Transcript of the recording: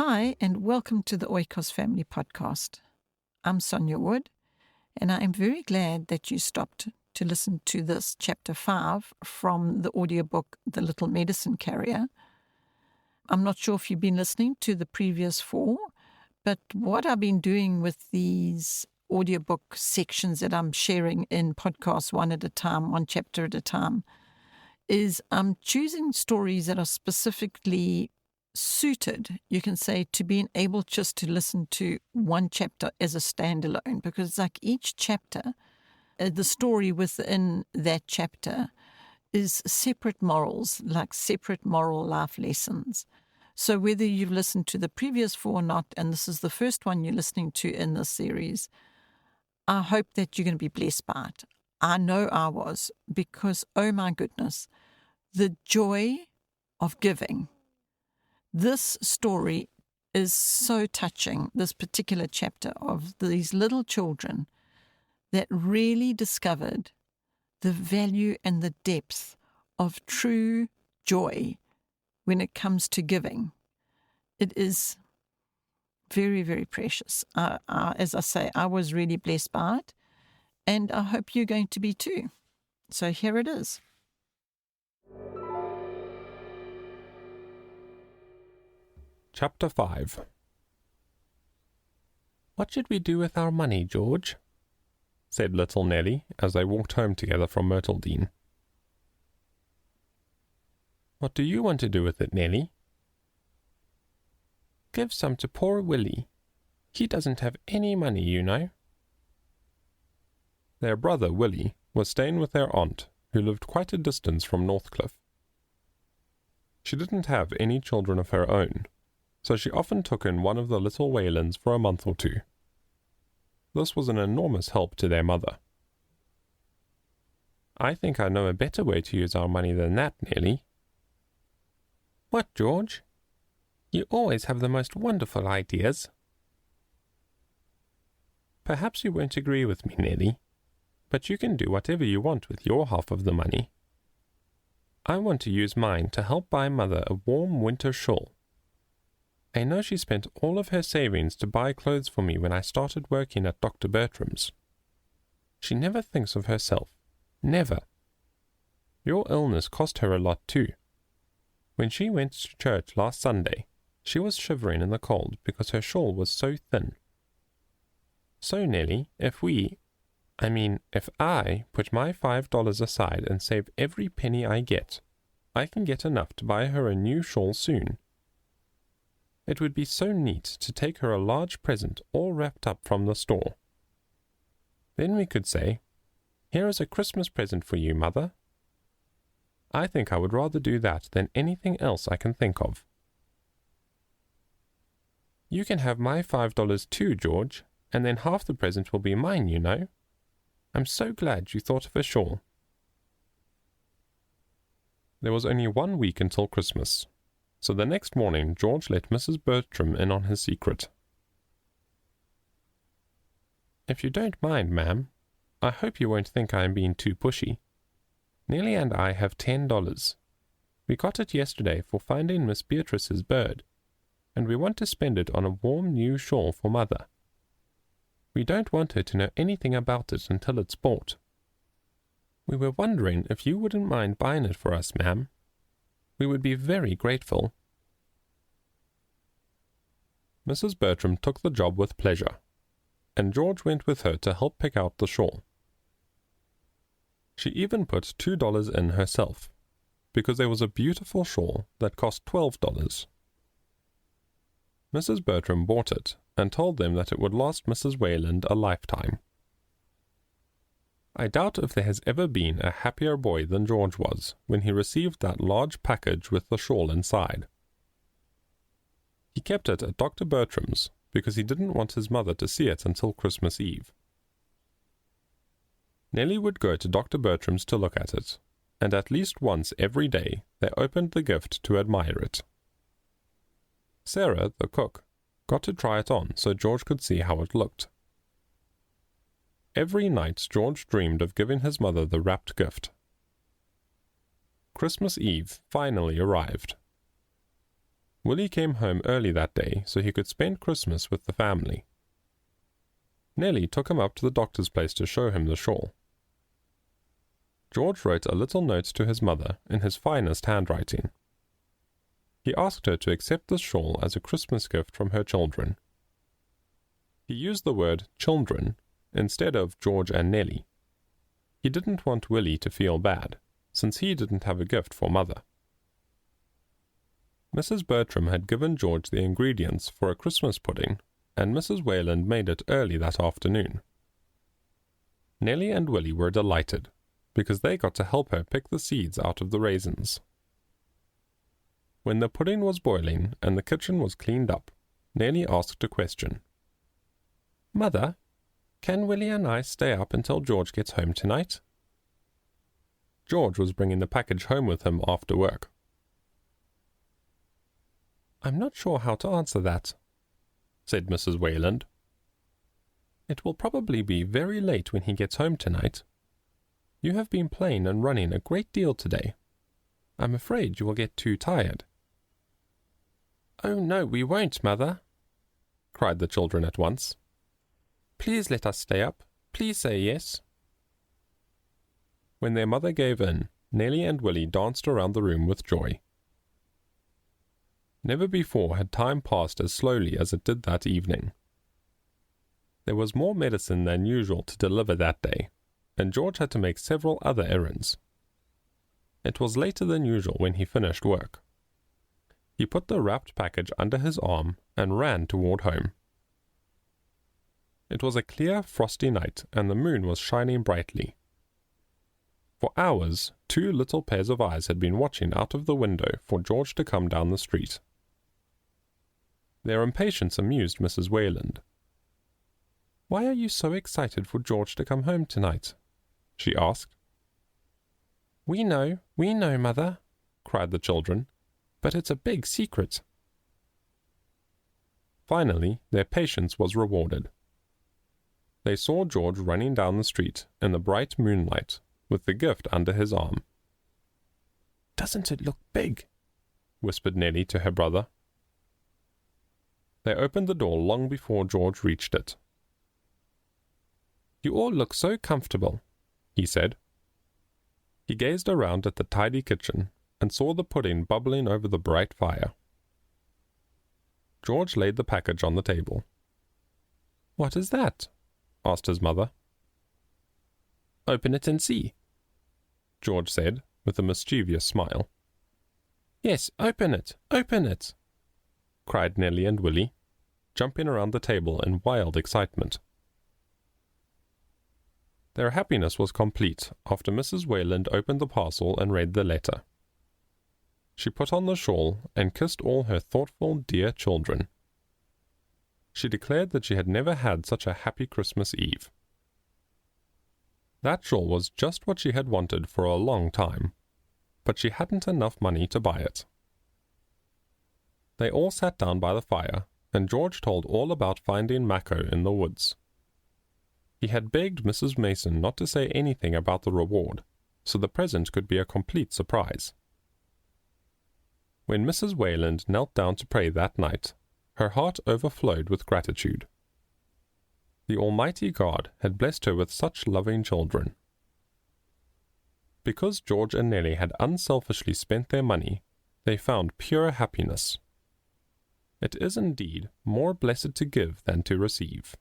Hi, and welcome to the Oikos Family Podcast. I'm Sonia Wood, and I am very glad that you stopped to listen to this Chapter 5 from the audiobook The Little Medicine Carrier. I'm not sure if you've been listening to the previous 4, but what I've been doing with these audiobook sections that I'm sharing in podcasts one at a time, one chapter at a time, is I'm choosing stories that are specifically suited, you can say, to being able just to listen to one chapter as a standalone, because it's like each chapter, the story within that chapter is separate morals, like separate moral life lessons. So whether you've listened to the previous 4 or not, and this is the first one you're listening to in this series, I hope that you're going to be blessed by it. I know I was, because, oh my goodness, the joy of giving. This story is so touching, this particular chapter of these little children that really discovered the value and the depth of true joy when it comes to giving. It is very, very precious. As I say, I was really blessed by it, and I hope you're going to be too. So here it is. Chapter 5. "What should we do with our money, George?" said little Nelly as they walked home together from Myrtledene. "What do you want to do with it, Nelly?" "Give some to poor Willie. He doesn't have any money, you know." Their brother Willie was staying with their aunt, who lived quite a distance from Northcliffe. She didn't have any children of her own, so she often took in one of the little Whalens for a month or 2. This was an enormous help to their mother. "I think I know a better way to use our money than that, Nelly." "What, George? You always have the most wonderful ideas." "Perhaps you won't agree with me, Nelly, but you can do whatever you want with your half of the money. I want to use mine to help buy Mother a warm winter shawl. I know she spent all of her savings to buy clothes for me when I started working at Dr. Bertram's. She never thinks of herself. Never. Your illness cost her a lot too. When she went to church last Sunday, she was shivering in the cold because her shawl was so thin. So, Nelly, if I put my $5 aside and save every penny I get enough to buy her a new shawl soon. It would be so neat to take her a large present all wrapped up from the store. Then we could say, 'Here is a Christmas present for you, Mother.' I think I would rather do that than anything else I can think of." "You can have my $5 too, George, and then half the present will be mine, you know. I'm so glad you thought of a shawl." There was only 1 week until Christmas, so the next morning George let Mrs. Bertram in on his secret. "If you don't mind, ma'am, I hope you won't think I am being too pushy. Nelly and I have $10. We got it yesterday for finding Miss Beatrice's bird, and we want to spend it on a warm new shawl for Mother. We don't want her to know anything about it until it's bought. We were wondering if you wouldn't mind buying it for us, ma'am. We would be very grateful." Mrs. Bertram took the job with pleasure, and George went with her to help pick out the shawl. She even put $2 in herself, because there was a beautiful shawl that cost $12. Mrs. Bertram bought it and told them that it would last Mrs. Wayland a lifetime. I doubt if there has ever been a happier boy than George was when he received that large package with the shawl inside. He kept it at Dr. Bertram's because he didn't want his mother to see it until Christmas Eve. Nelly would go to Dr. Bertram's to look at it, and at least once every day they opened the gift to admire it. Sarah, the cook, got to try it on so George could see how it looked. Every night George dreamed of giving his mother the wrapped gift. Christmas Eve finally arrived. Willie came home early that day so he could spend Christmas with the family. Nellie took him up to the doctor's place to show him the shawl. George wrote a little note to his mother in his finest handwriting. He asked her to accept this shawl as a Christmas gift from her children. He used the word children instead of George and Nellie. He didn't want Willie to feel bad, since he didn't have a gift for mother. Mrs. Bertram had given George the ingredients for a Christmas pudding, and Mrs. Wayland made it early that afternoon. Nellie and Willie were delighted, because they got to help her pick the seeds out of the raisins. When the pudding was boiling and the kitchen was cleaned up, Nellie asked a question. "Mother, can Willie and I stay up until George gets home tonight?" George was bringing the package home with him after work. "I'm not sure how to answer that," said Mrs. Wayland. "It will probably be very late when he gets home tonight. You have been playing and running a great deal today. I'm afraid you will get too tired." "Oh no, we won't, Mother," cried the children at once. "Please let us stay up. Please say yes." When their mother gave in, Nellie and Willie danced around the room with joy. Never before had time passed as slowly as it did that evening. There was more medicine than usual to deliver that day, and George had to make several other errands. It was later than usual when he finished work. He put the wrapped package under his arm and ran toward home. It was a clear, frosty night, and the moon was shining brightly. For hours, 2 little pairs of eyes had been watching out of the window for George to come down the street. Their impatience amused Mrs. Wayland. "Why are you so excited for George to come home tonight?" she asked. We know, Mother," cried the children, "but it's a big secret." Finally, their patience was rewarded. They saw George running down the street in the bright moonlight, with the gift under his arm. "Doesn't it look big?" whispered Nellie to her brother. They opened the door long before George reached it. "You all look so comfortable," he said. He gazed around at the tidy kitchen and saw the pudding bubbling over the bright fire. George laid the package on the table. "What is that?" asked his mother. "Open it and see," George said, with a mischievous smile. "Yes, open it, cried Nellie and Willie, jumping around the table in wild excitement. Their happiness was complete after Mrs. Wayland opened the parcel and read the letter. She put on the shawl and kissed all her thoughtful, dear children. She declared that she had never had such a happy Christmas Eve. That shawl was just what she had wanted for a long time, but she hadn't enough money to buy it. They all sat down by the fire, and George told all about finding Mako in the woods. He had begged Mrs. Mason not to say anything about the reward, so the present could be a complete surprise. When Mrs. Wayland knelt down to pray that night, her heart overflowed with gratitude. The Almighty God had blessed her with such loving children. Because George and Nellie had unselfishly spent their money, they found pure happiness. It is indeed more blessed to give than to receive.